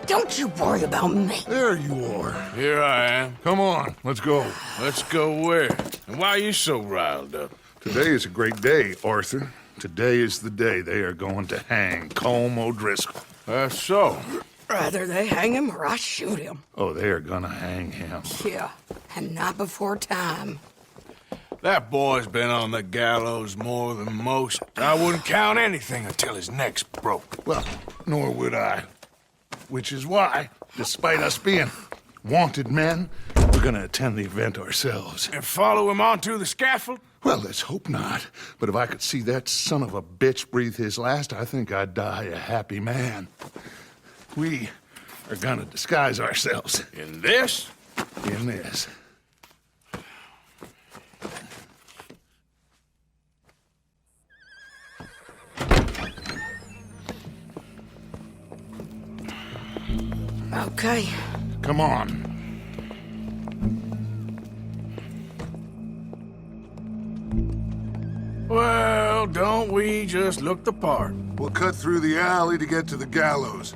Don't you worry about me. There you are. Here I am. Come on, let's go. Let's go where? And why are you so riled up? Today is a great day, Arthur. Today is the day they are going to hang Colm O'Driscoll. That's so. Rather they hang him or I shoot him. Oh, they are gonna hang him. Yeah, and not before time. That boy's been on the gallows more than most. I wouldn't count anything until his neck's broke. Well, nor would I. Which is why, despite us being wanted men, we're gonna attend the event ourselves. And follow him onto the scaffold? Well, let's hope not. But if I could see that son of a bitch breathe his last, I think I'd die a happy man. We are gonna disguise ourselves In this? in this. Okay. Come on. Well, don't we just look the part? We'll cut through the alley to get to the gallows.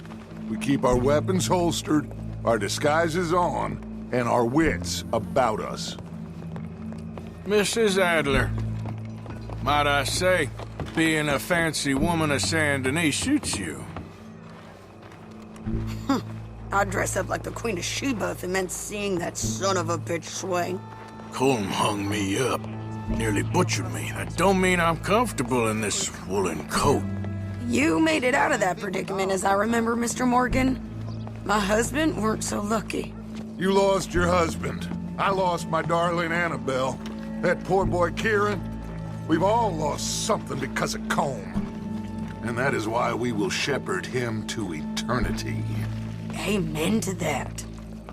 We keep our weapons holstered, our disguises on, and our wits about us. Mrs. Adler, might I say, being a fancy woman of Saint Denis suits you. I'd dress up like the Queen of Sheba if it meant seeing that son of a bitch swing. Colm hung me up, nearly butchered me. That don't mean I'm comfortable in this woolen coat. You made it out of that predicament, as I remember, Mr. Morgan. My husband weren't so lucky. You lost your husband. I lost my darling Annabelle. That poor boy Kieran. We've all lost something because of Colm. And that is why we will shepherd him to eternity. Amen to that.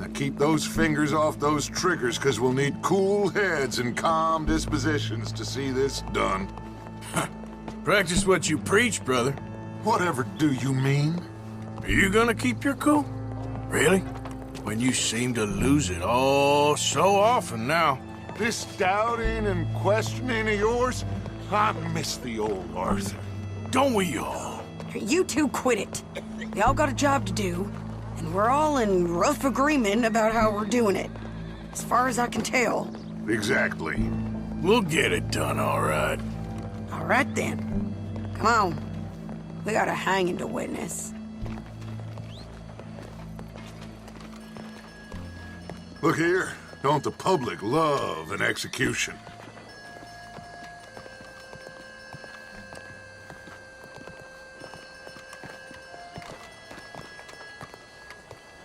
Now keep those fingers off those triggers, because we'll need cool heads and calm dispositions to see this done. Practice what you preach, brother. Whatever do you mean? Are you gonna keep your cool? Really? When you seem to lose it all so often now. This doubting and questioning of yours, I miss the old Arthur. Don't we all? You two quit it. Y'all got a job to do, and we're all in rough agreement about how we're doing it. As far as I can tell. Exactly. We'll get it done, all right. All right then. Come on. We got a hanging to witness. Look here. Don't the public love an execution?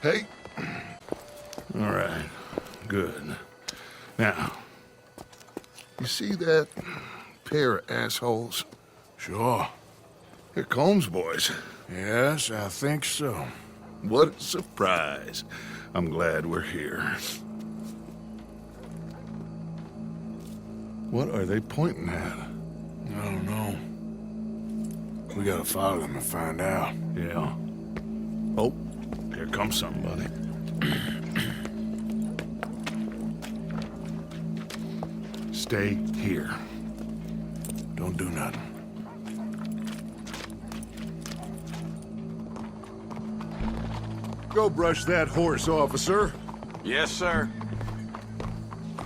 Hey. All right. Good. Now, you see that pair of assholes? Sure. They're Colm's boys. Yes, I think so. What a surprise. I'm glad we're here. What are they pointing at? I don't know. We gotta follow them and find out. Yeah. Oh, here comes somebody. Stay here. Don't do nothing. Go brush that horse, officer. Yes, sir.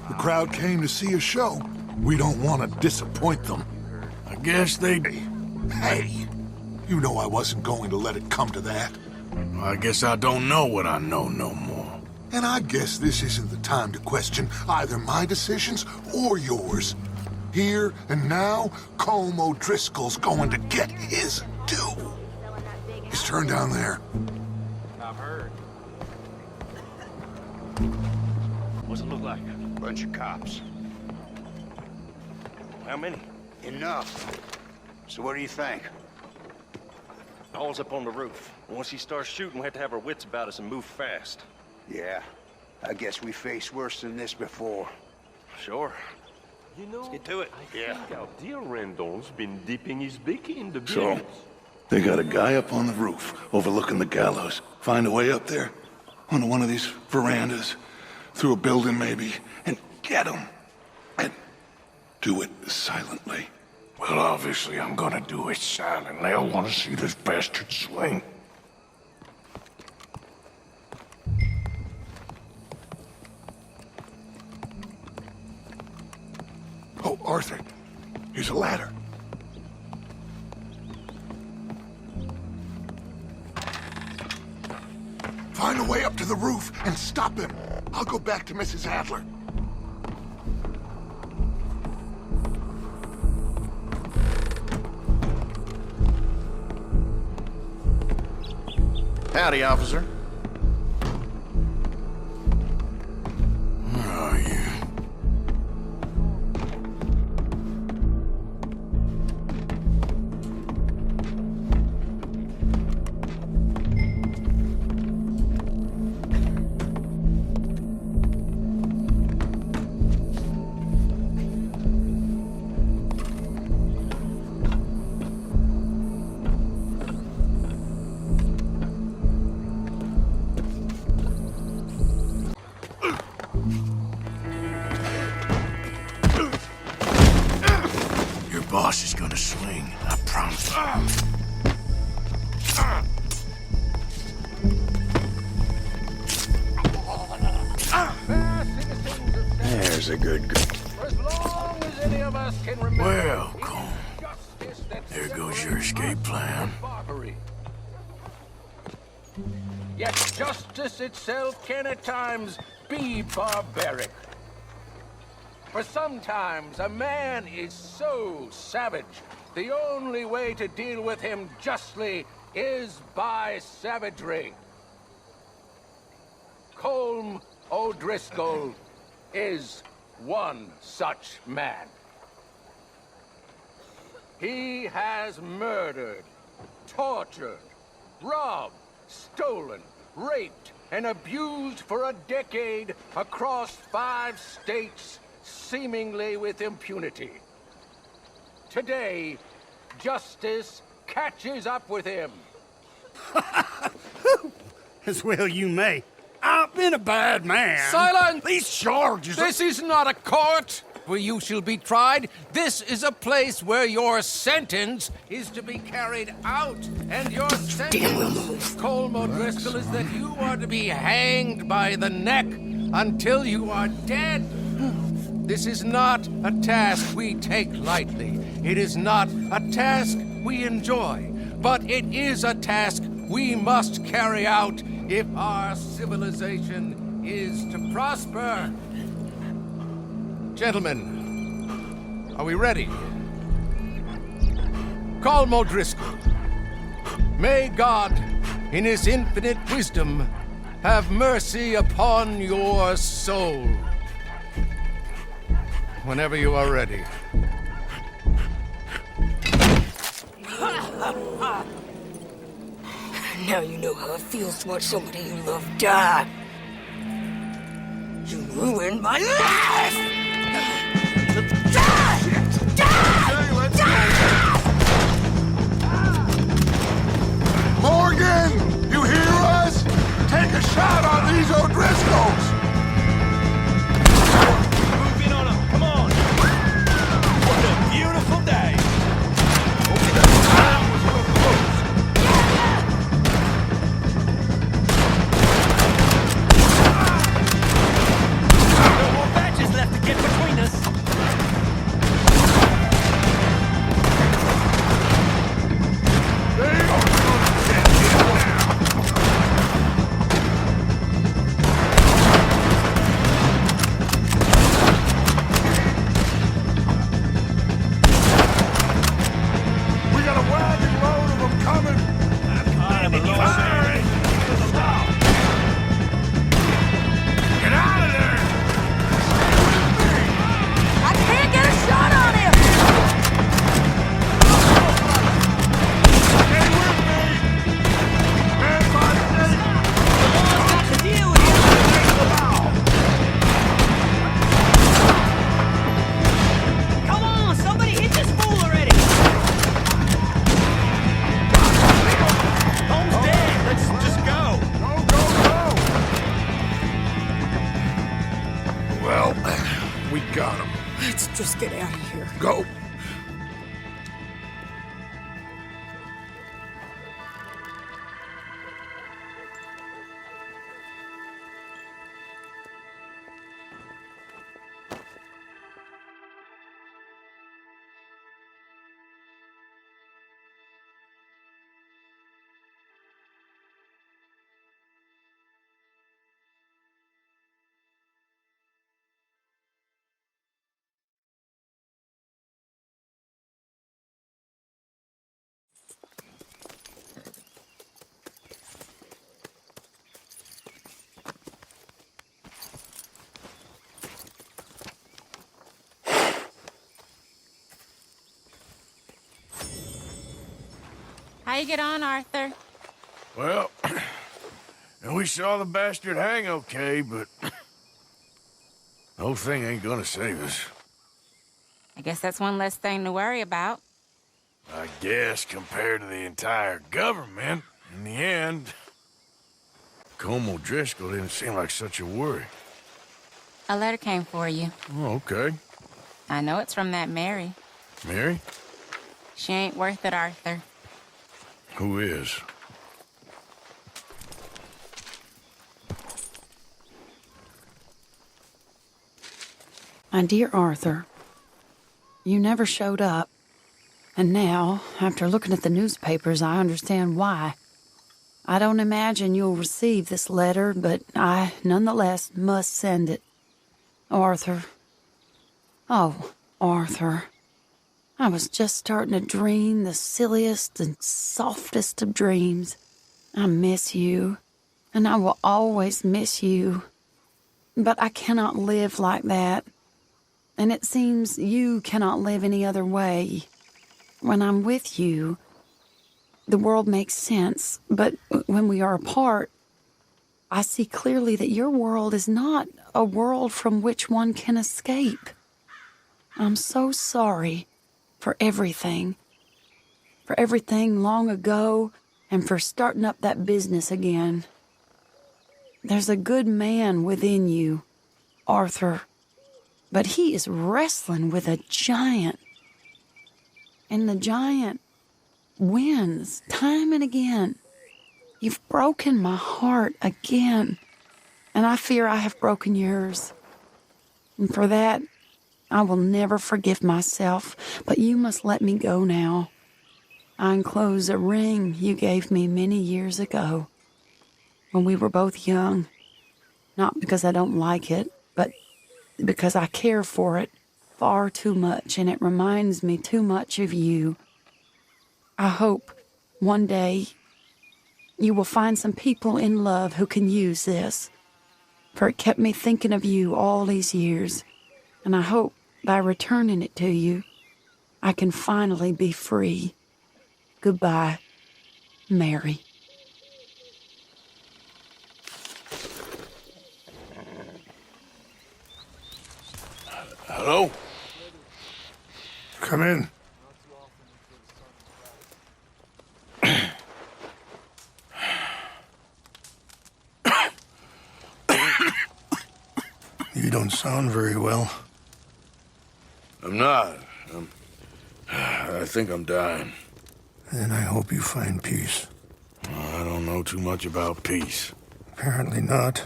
The crowd came to see a show. We don't want to disappoint them. I guess they... Hey, you know I wasn't going to let it come to that. I guess I don't know what I know no more. And I guess this isn't the time to question either my decisions or yours. Here and now, Colm O'Driscoll's going to get his due. His turn down there. I've heard. What's it look like? Bunch of cops. How many? Enough. So what do you think? All's up on the roof. Once he starts shooting, we have to have our wits about us and move fast. Yeah, I guess we faced worse than this before. Sure. You know, Let's get to it. I think our dear Randon's been dipping his beak in the So, beans. they got a guy up on the roof, overlooking the gallows. Find a way up there, onto one of these verandas, through a building maybe, and get him. And do it silently. Well, obviously I'm gonna do it silently. I want to see this bastard swing. Arthur, here's a ladder. Find a way up to the roof and stop him. I'll go back to Mrs. Adler. Howdy, officer. Where are you? Your boss is gonna swing, I promise. There's a good girl. As long as any of us can remember, Well, Colm, justice that there goes your escape plan. barbary. Yet justice itself can at times be barbaric. For sometimes a man is so savage, the only way to deal with him justly is by savagery. Colm O'Driscoll is one such man. He has murdered, tortured, robbed, stolen, raped, and abused for a decade across 5 states, seemingly with impunity. Today, justice catches up with him. As well you may. I've been a bad man. Silence! These charges This is not a court where you shall be tried. This is a place where your sentence is to be carried out. And your sentence, Colm O'Driscoll, is that you are to be hanged by the neck until you are dead. This is not a task we take lightly. It is not a task we enjoy. But it is a task we must carry out if our civilization is to prosper. Gentlemen, are we ready? Colm O'Driscoll, may God, in his infinite wisdom, have mercy upon your soul. Whenever you are ready. Now you know how it feels to watch somebody you love die. You ruined my life! Die! Die! Die! Morgan! You hear us? Take a shot on these O'Driscolls! Move in on him, come on! What a beautiful day! No more badges left to get between us! We got a wagon load of them coming! Get out of there! I can't get a shot on him! Stay with me! Man by gate! To deal with him! Come on, somebody hit this fool already! Holmes dead, let's just go! Well, we got him. Let's just get out of here. Go. How you get on, Arthur? Well, and we saw the bastard hang okay, but the whole thing ain't gonna save us. I guess that's one less thing to worry about. I guess compared to the entire government, in the end, Colm O'Driscoll didn't seem like such a worry. A letter came for you. Oh, okay. I know it's from that Mary. Mary? She ain't worth it, Arthur. Who is? My dear Arthur, you never showed up. And now, after looking at the newspapers, I understand why. I don't imagine you'll receive this letter, but I, nonetheless, must send it. Arthur. Oh, Arthur. I was just starting to dream the silliest and softest of dreams. I miss you, and I will always miss you. But I cannot live like that. And it seems you cannot live any other way. When I'm with you, the world makes sense, but when we are apart, I see clearly that your world is not a world from which one can escape. I'm so sorry for everything long ago, and for starting up that business again. There's a good man within you, Arthur, but he is wrestling with a giant. And the giant wins time and again. You've broken my heart again, and I fear I have broken yours. And for that, I will never forgive myself, but you must let me go now. I enclose a ring you gave me many years ago, when we were both young. Not because I don't like it, but because I care for it far too much, and it reminds me too much of you. I hope one day you will find some people in love who can use this, for it kept me thinking of you all these years, and I hope by returning it to you, I can finally be free. Goodbye, Mary. Hello? Come in. You don't sound very well. I'm not. I think I'm dying. Then I hope you find peace. I don't know too much about peace. Apparently not.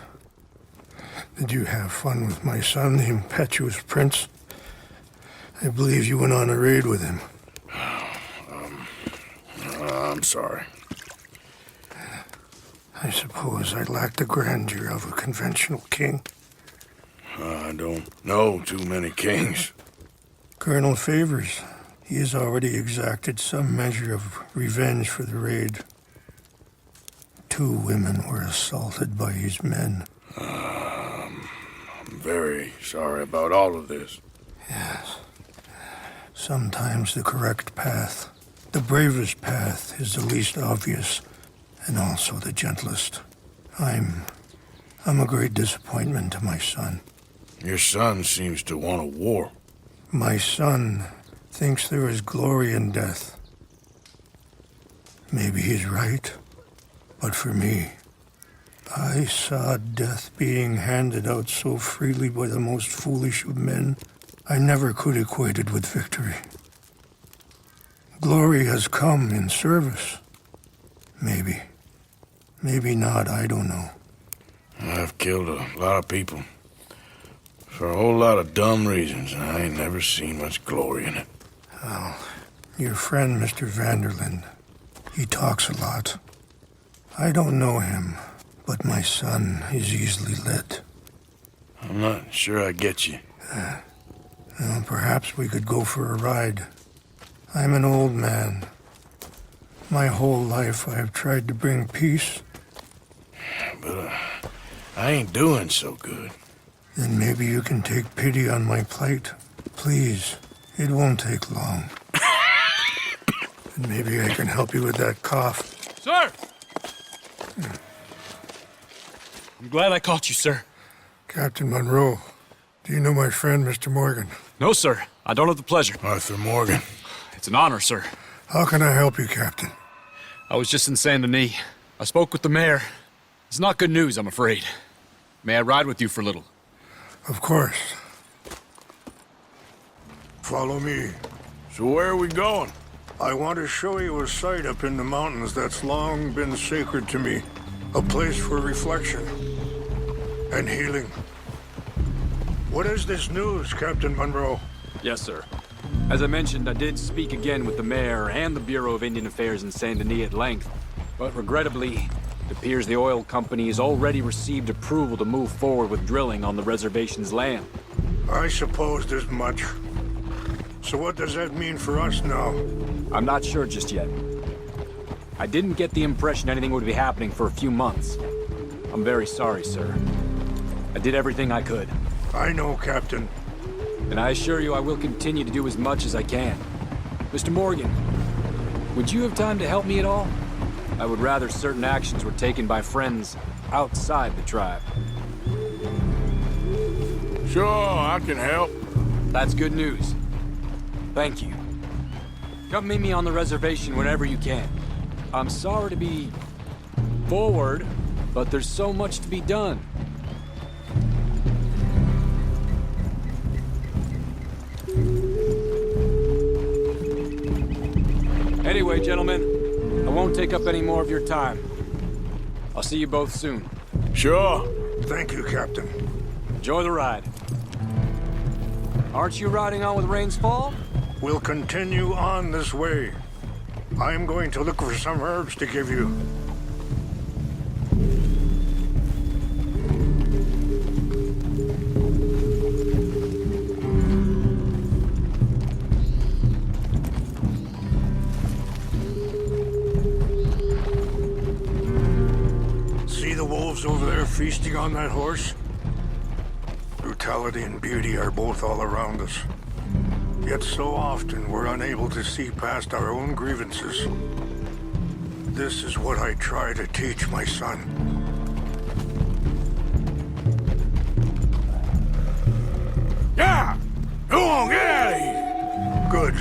Did you have fun with my son, the impetuous prince? I believe you went on a raid with him. I'm sorry. I suppose I lack the grandeur of a conventional king. I don't know too many kings. Colonel Favors, he has already exacted some measure of revenge for the raid. 2 women were assaulted by his men. I'm very sorry about all of this. Yes. Sometimes the correct path, the bravest path, is the least obvious, and also the gentlest. I'm a great disappointment to my son. Your son seems to want a war. My son thinks there is glory in death. Maybe he's right, but for me, I saw death being handed out so freely by the most foolish of men, I never could equate it with victory. Glory has come in service. Maybe. Maybe not, I don't know. I've killed a lot of people. For a whole lot of dumb reasons, and I ain't never seen much glory in it. Well, your friend, Mr. Vanderlyn, he talks a lot. I don't know him, but my son is easily led. I'm not sure I get you. Well, perhaps we could go for a ride. I'm an old man. My whole life I have tried to bring peace. But I ain't doing so good. Then maybe you can take pity on my plight. Please, it won't take long. and maybe I can help you with that cough. Sir! I'm glad I caught you, sir. Captain Monroe, do you know my friend, Mr. Morgan? No, sir. I don't have the pleasure. Arthur Morgan. It's an honor, sir. How can I help you, Captain? I was just in Saint Denis. I spoke with the mayor. It's not good news, I'm afraid. May I ride with you for a little? Of course. Follow me. So where are we going? I want to show you a site up in the mountains that's long been sacred to me. A place for reflection and healing. What is this news, Captain Monroe? Yes, sir. As I mentioned, I did speak again with the mayor and the Bureau of Indian Affairs in Saint Denis at length, but regrettably, it appears the oil company has already received approval to move forward with drilling on the reservation's land. I supposed as much. So what does that mean for us now? I'm not sure just yet. I didn't get the impression anything would be happening for a few months. I'm very sorry, sir. I did everything I could. I know, Captain. And I assure you I will continue to do as much as I can. Mr. Morgan, would you have time to help me at all? I would rather certain actions were taken by friends outside the tribe. Sure, I can help. That's good news. Thank you. Come meet me on the reservation whenever you can. I'm sorry to be forward, but there's so much to be done. Anyway, gentlemen, I won't take up any more of your time. I'll see you both soon. Sure. Thank you, Captain. Enjoy the ride. Aren't you riding on with Rains Fall? We'll continue on this way. I'm going to look for some herbs to give you. See the wolves over there feasting on that horse? Brutality and beauty are both all around us. Yet so often we're unable to see past our own grievances. This is what I try to teach my son. Yeah! Go on, get out of here! Good.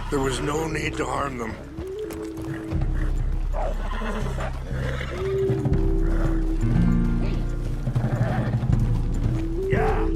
There was no need to harm them. Yeah.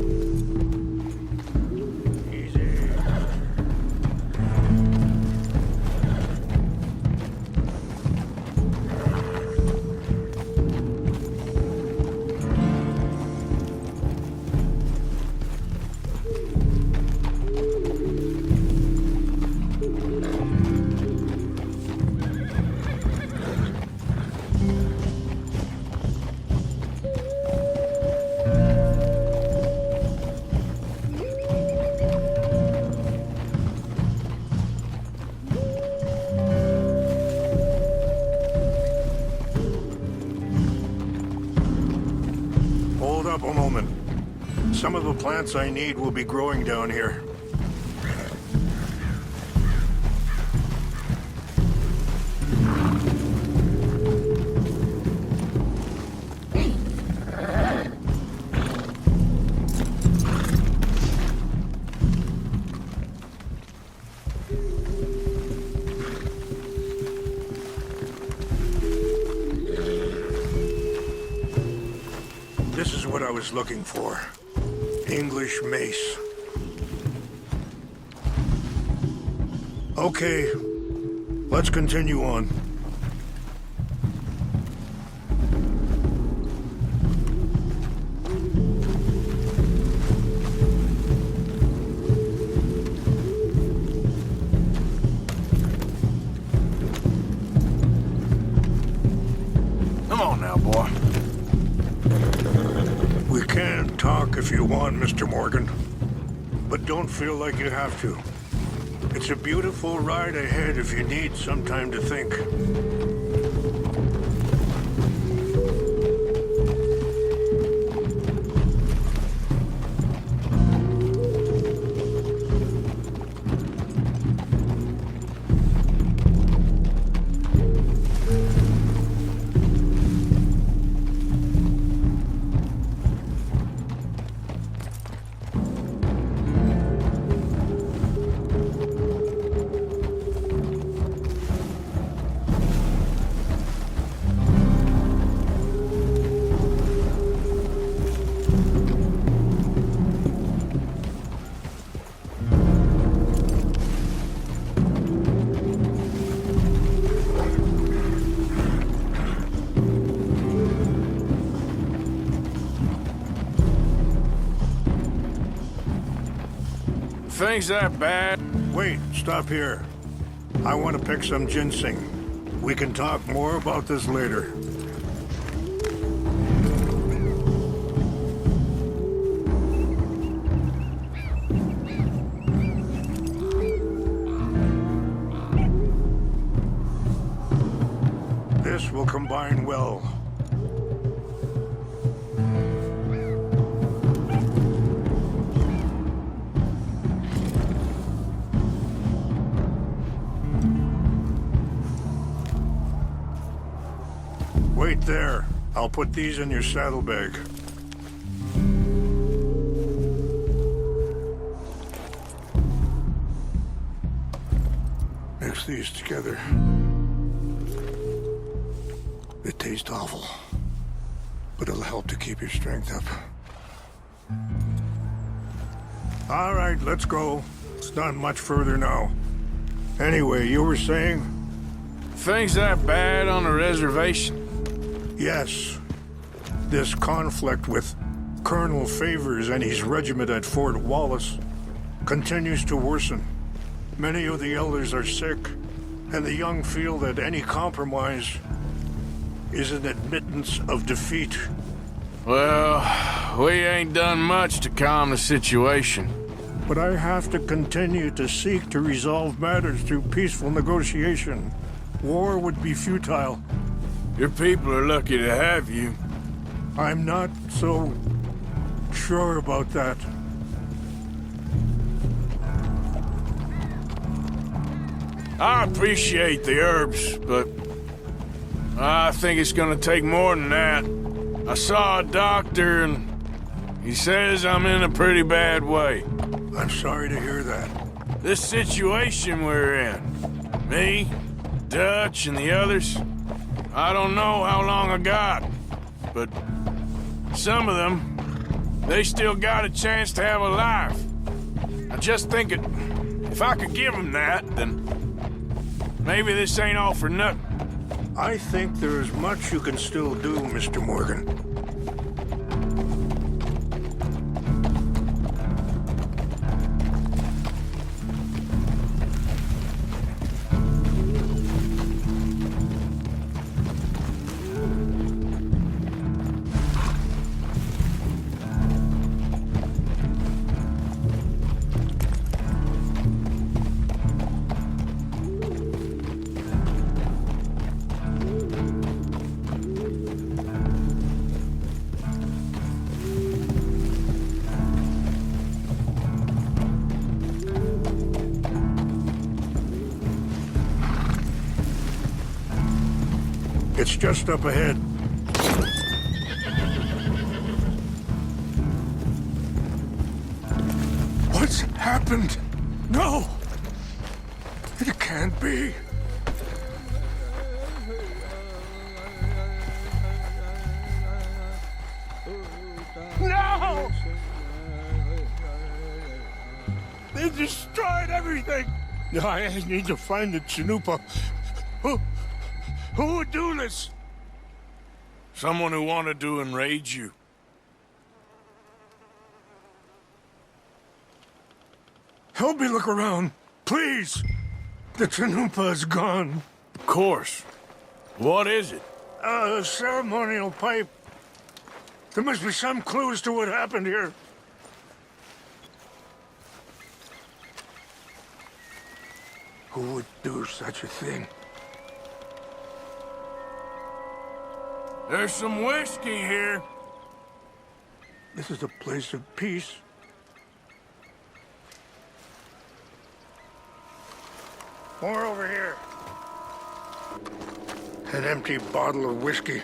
A moment. Some of the plants I need will be growing down here. This is what I was looking for. English mace. Okay, let's continue on. Come on now, boy. We can talk if you want, Mr. Morgan. But don't feel like you have to. It's a beautiful ride ahead if you need some time to think. things that bad? Wait, stop here. I want to pick some ginseng. We can talk more about this later. This will combine well. Wait there. I'll put these in your saddlebag. Mix these together. It tastes awful, but it'll help to keep your strength up. All right, let's go. It's not much further now. Anyway, you were saying? Things that bad on the reservation? Yes. This conflict with Colonel Favors and his regiment at Fort Wallace continues to worsen. Many of the elders are sick, and the young feel that any compromise is an admittance of defeat. Well, we ain't done much to calm the situation. But I have to continue to seek to resolve matters through peaceful negotiation. War would be futile. Your people are lucky to have you. I'm not so sure about that. I appreciate the herbs, but I think it's gonna take more than that. I saw a doctor and he says I'm in a pretty bad way. I'm sorry to hear that. This situation we're in, me, Dutch, and the others, I don't know how long I got, but some of them, they still got a chance to have a life. I just think if I could give them that, then maybe this ain't all for nothing. I think there is much you can still do, Mr. Morgan. It's just up ahead. What's happened? No! It can't be. No! They destroyed everything! I need to find the Chanupa. Who would do this? Someone who wanted to enrage you. Help me look around, please. The Chanupa is gone. Of course. What is it? A ceremonial pipe. There must be some clues to what happened here. Who would do such a thing? There's some whiskey here. This is a place of peace. More over here. An empty bottle of whiskey.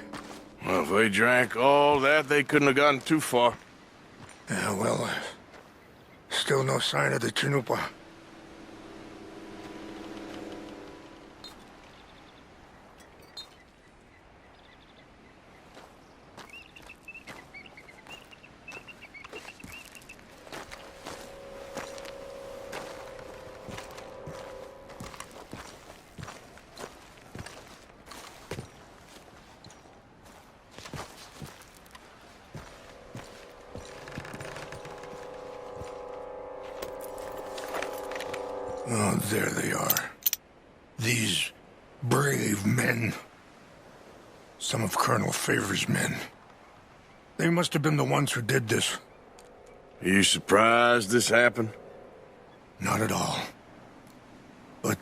Well, if they drank all that, they couldn't have gotten too far. Yeah, well, still no sign of the Chanupa. There they are. These brave men. Some of Colonel Favor's men. They must have been the ones who did this. Are you surprised this happened? Not at all. But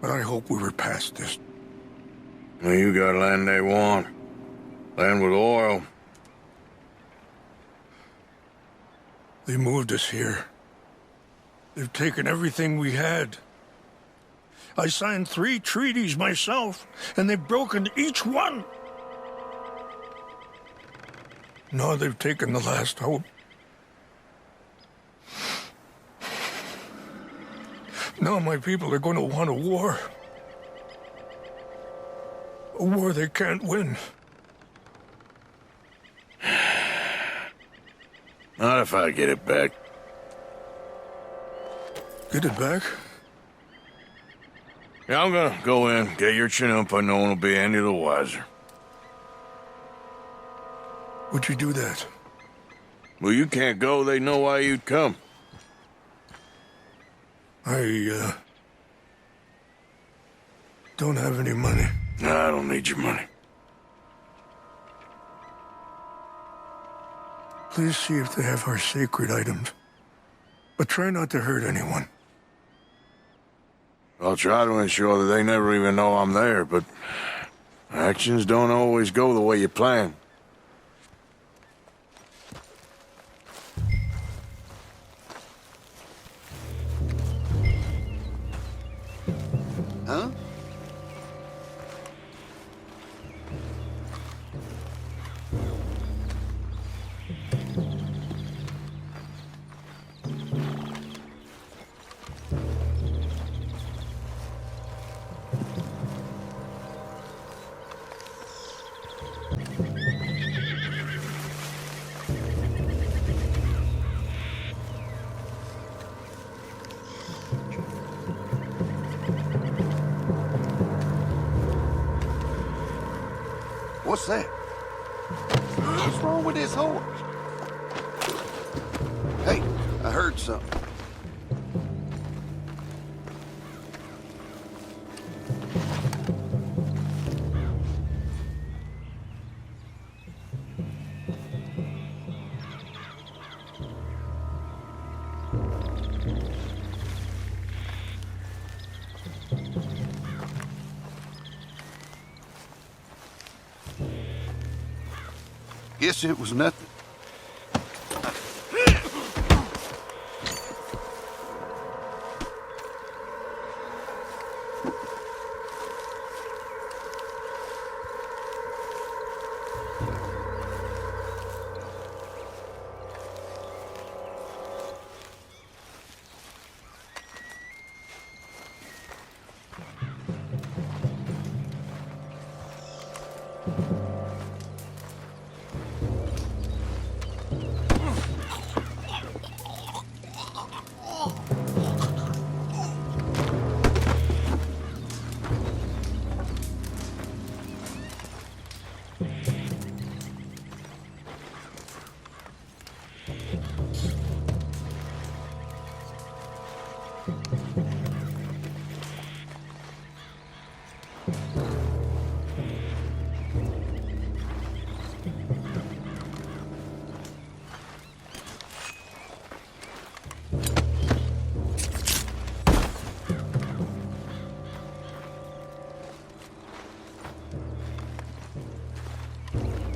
I hope we were past this. Well, you got land they want. Land with oil. They moved us here. They've taken everything we had. I signed 3 treaties myself, and they've broken each one. Now they've taken the last hope. Now my people are going to want a war. A war they can't win. Not if I get it back. Get it back? Yeah, I'm gonna go in, get your Chinook, and no one will be any the wiser. Would you do that? Well, you can't go, they know why you'd come. I, don't have any money. No, I don't need your money. Please see if they have our sacred items. But try not to hurt anyone. I'll try to ensure that they never even know I'm there, but actions don't always go the way you plan. Huh? What's that? What's wrong with this horse? Hey, I heard something. Guess it was nothing.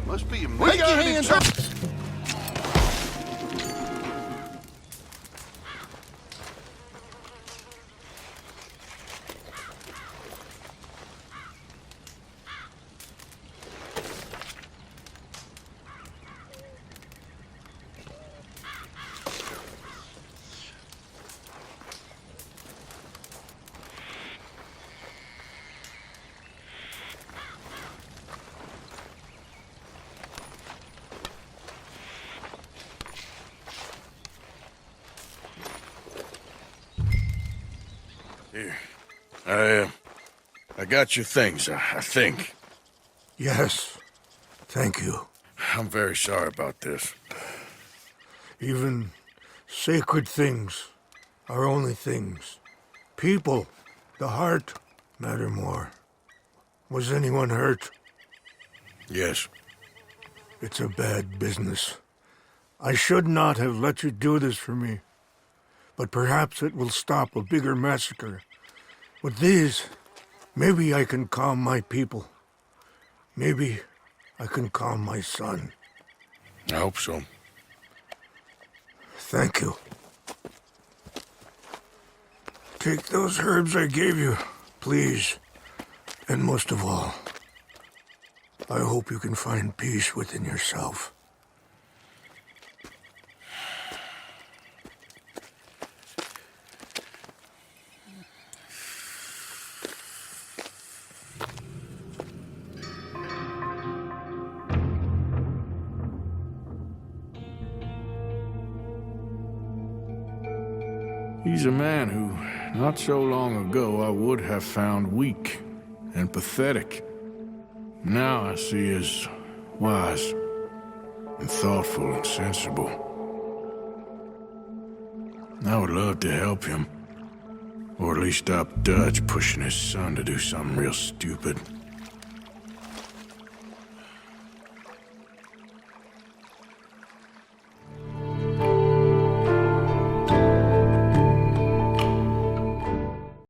Must be a man. Take your hands up! Here. I got your things, I think. Yes. Thank you. I'm very sorry about this. Even sacred things are only things. People, the heart, matter more. Was anyone hurt? Yes. It's a bad business. I should not have let you do this for me. But perhaps it will stop a bigger massacre. With these, maybe I can calm my people. Maybe I can calm my son. I hope so. Thank you. Take those herbs I gave you, please. And most of all, I hope you can find peace within yourself. He's a man who, not so long ago, I would have found weak and pathetic. Now I see as wise and thoughtful and sensible. I would love to help him, or at least stop Dutch pushing his son to do something real stupid.